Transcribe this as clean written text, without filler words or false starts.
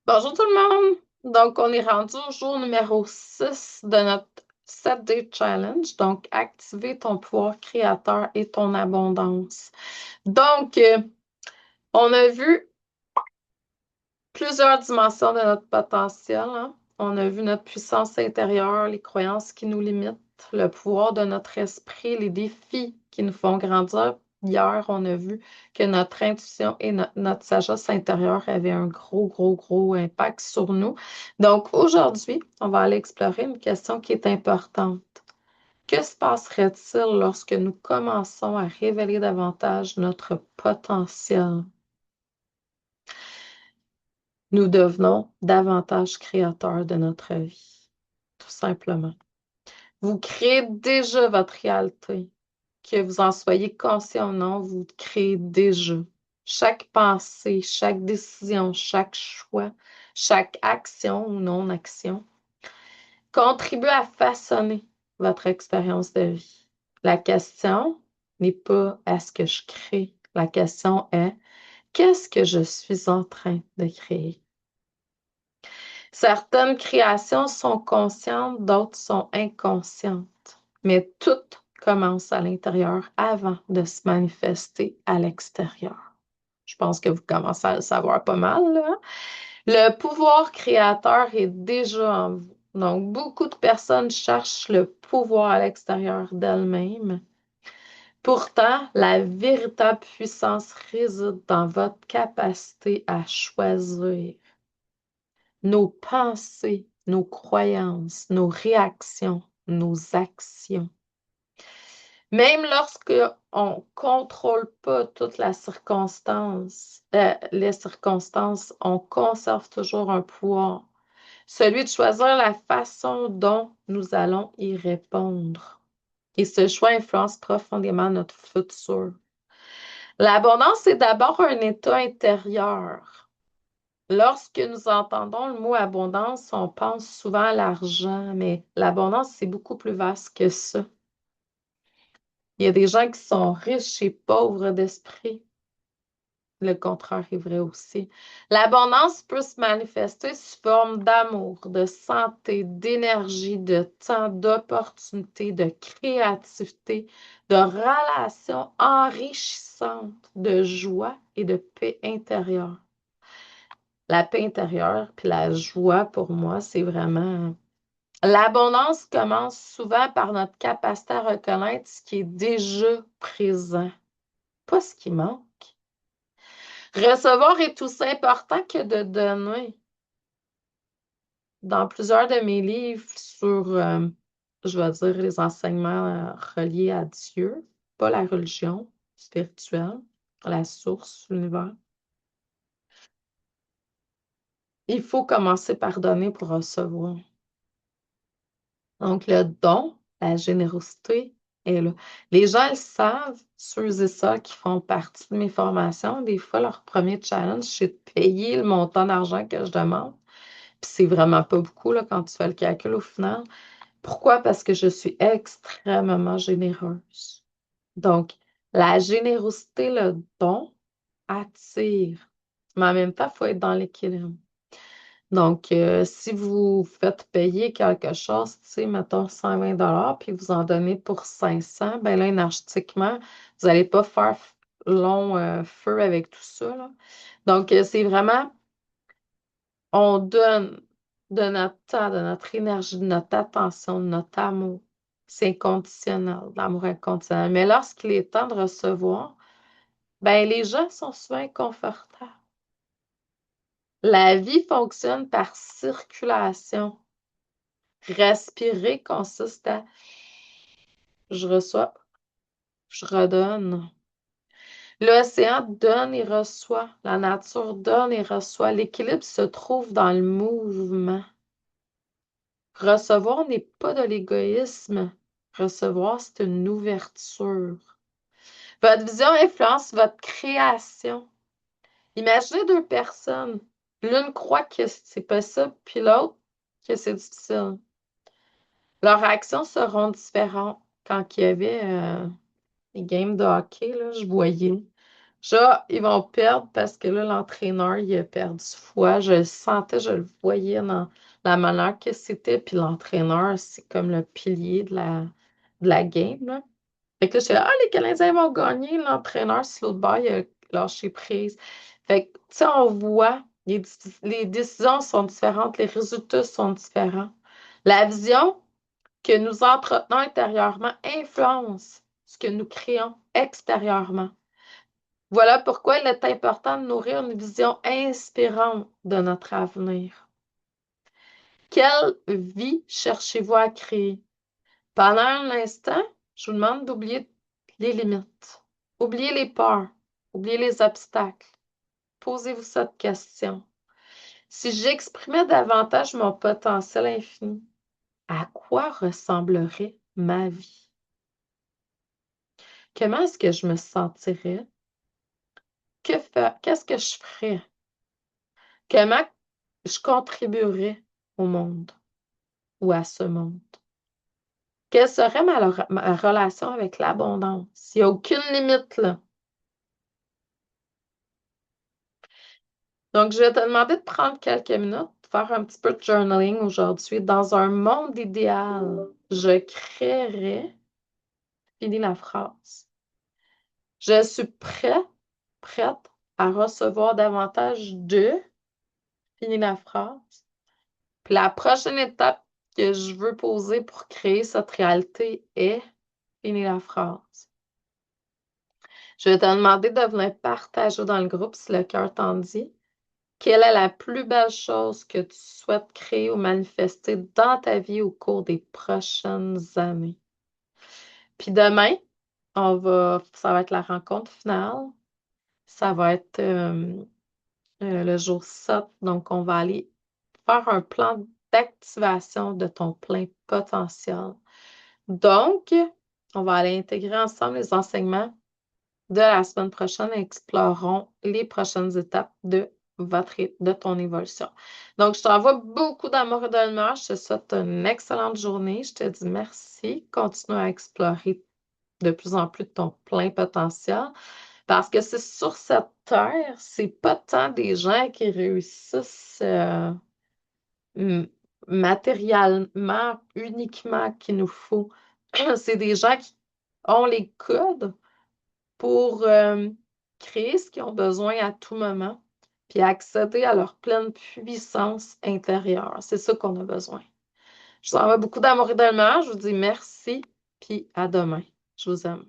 Bonjour tout le monde! Donc, on est rendu au jour numéro 6 de notre 7-day challenge. Donc, activer ton pouvoir créateur et ton abondance. Donc, on a vu plusieurs dimensions de notre potentiel, hein. On a vu notre puissance intérieure, les croyances qui nous limitent, le pouvoir de notre esprit, les défis qui nous font grandir. Hier, on a vu que notre intuition et notre sagesse intérieure avaient un gros impact sur nous. Donc, aujourd'hui, on va aller explorer une question qui est importante. Que se passerait-il lorsque nous commençons à révéler davantage notre potentiel? Nous devenons davantage créateurs de notre vie, tout simplement. Vous créez déjà votre réalité. Que vous en soyez conscient ou non, vous créez déjà. Chaque pensée, chaque décision, chaque choix, chaque action ou non-action contribue à façonner votre expérience de vie. La question n'est pas est-ce que je crée? La question est qu'est-ce que je suis en train de créer? Certaines créations sont conscientes, d'autres sont inconscientes, mais toutes commencent à l'intérieur avant de se manifester à l'extérieur. Je pense que vous commencez à le savoir pas mal, là, hein? Le pouvoir créateur est déjà en vous. Donc, beaucoup de personnes cherchent le pouvoir à l'extérieur d'elles-mêmes. Pourtant, la véritable puissance réside dans votre capacité à choisir nos pensées, nos croyances, nos réactions, nos actions. Même lorsque on ne contrôle pas toutes les circonstances, on conserve toujours un pouvoir, celui de choisir la façon dont nous allons y répondre. Et ce choix influence profondément notre futur. L'abondance est d'abord un état intérieur. Lorsque nous entendons le mot abondance, on pense souvent à l'argent, mais l'abondance, c'est beaucoup plus vaste que ça. Il y a des gens qui sont riches et pauvres d'esprit. Le contraire est vrai aussi. L'abondance peut se manifester sous forme d'amour, de santé, d'énergie, de temps, d'opportunités, de créativité, de relations enrichissantes, de joie et de paix intérieure. La paix intérieure puis la joie, pour moi, c'est vraiment... L'abondance commence souvent par notre capacité à reconnaître ce qui est déjà présent, pas ce qui manque. Recevoir est aussi important que de donner. Dans plusieurs de mes livres sur, je vais dire, les enseignements reliés à Dieu, pas la religion spirituelle, la source, l'univers, il faut commencer par donner pour recevoir. Donc, le don, la générosité est là. Les gens le savent, ceux et ceux qui font partie de mes formations, des fois, leur premier challenge, c'est de payer le montant d'argent que je demande. Puis c'est vraiment pas beaucoup là, quand tu fais le calcul au final. Pourquoi? Parce que je suis extrêmement généreuse. Donc, la générosité, le don, attire. Mais en même temps, il faut être dans l'équilibre. Donc, si vous faites payer quelque chose, tu sais, mettons 120 puis vous en donnez pour 500, ben là, énergétiquement, vous n'allez pas faire long feu avec tout ça, là. Donc, c'est vraiment, on donne de notre temps, de notre énergie, de notre attention, de notre amour. C'est inconditionnel, l'amour inconditionnel. Mais lorsqu'il est temps de recevoir, ben les gens sont souvent inconfortables. La vie fonctionne par circulation. Respirer consiste à je reçois, je redonne. L'océan donne et reçoit. La nature donne et reçoit. L'équilibre se trouve dans le mouvement. Recevoir n'est pas de l'égoïsme. Recevoir, c'est une ouverture. Votre vision influence votre création. Imaginez deux personnes. L'une croit que c'est possible, puis l'autre que c'est difficile. Leurs actions seront différentes. Quand il y avait les games de hockey, là, je voyais. Genre, ils vont perdre parce que là, l'entraîneur, il a perdu foi. Je le sentais, je le voyais dans la manière que c'était. Puis l'entraîneur, c'est comme le pilier de la game, là. Fait que là, je suis là, ah, les Canadiens vont gagner. L'entraîneur, sur l'autre bord, il a lâché prise. Fait que, tu sais, on voit, les décisions sont différentes, les résultats sont différents. La vision que nous entretenons intérieurement influence ce que nous créons extérieurement. Voilà pourquoi il est important de nourrir une vision inspirante de notre avenir. Quelle vie cherchez-vous à créer? Pendant un instant, je vous demande d'oublier les limites, oublier les peurs, oublier les obstacles. Posez-vous cette question. Si j'exprimais davantage mon potentiel infini, à quoi ressemblerait ma vie? Comment est-ce que je me sentirais? Qu'est-ce que je ferais? Comment je contribuerais au monde ou à ce monde? Quelle serait ma relation avec l'abondance? Il n'y a aucune limite, là. Donc, je vais te demander de prendre quelques minutes, de faire un petit peu de journaling aujourd'hui. Dans un monde idéal, je créerais, finis la phrase. Je suis prête à recevoir davantage de, finis la phrase. Puis la prochaine étape que je veux poser pour créer cette réalité est, finis la phrase. Je vais te demander de venir partager dans le groupe si le cœur t'en dit. Quelle est la plus belle chose que tu souhaites créer ou manifester dans ta vie au cours des prochaines années? Puis demain, ça va être la rencontre finale. Ça va être le jour 7. Donc, on va aller faire un plan d'activation de ton plein potentiel. Donc, on va aller intégrer ensemble les enseignements de la semaine prochaine et explorerons les prochaines étapes de ton évolution. Donc, je t'envoie beaucoup d'amour et de lumière. Je te souhaite une excellente journée. Je te dis merci. Continue à explorer de plus en plus de ton plein potentiel parce que c'est sur cette terre, c'est pas tant des gens qui réussissent matériellement uniquement qu'il nous faut. C'est des gens qui ont les codes pour créer ce qu'ils ont besoin à tout moment, puis accéder à leur pleine puissance intérieure. C'est ça qu'on a besoin. Je vous envoie beaucoup d'amour et de lumière. Je vous dis merci, puis à demain. Je vous aime.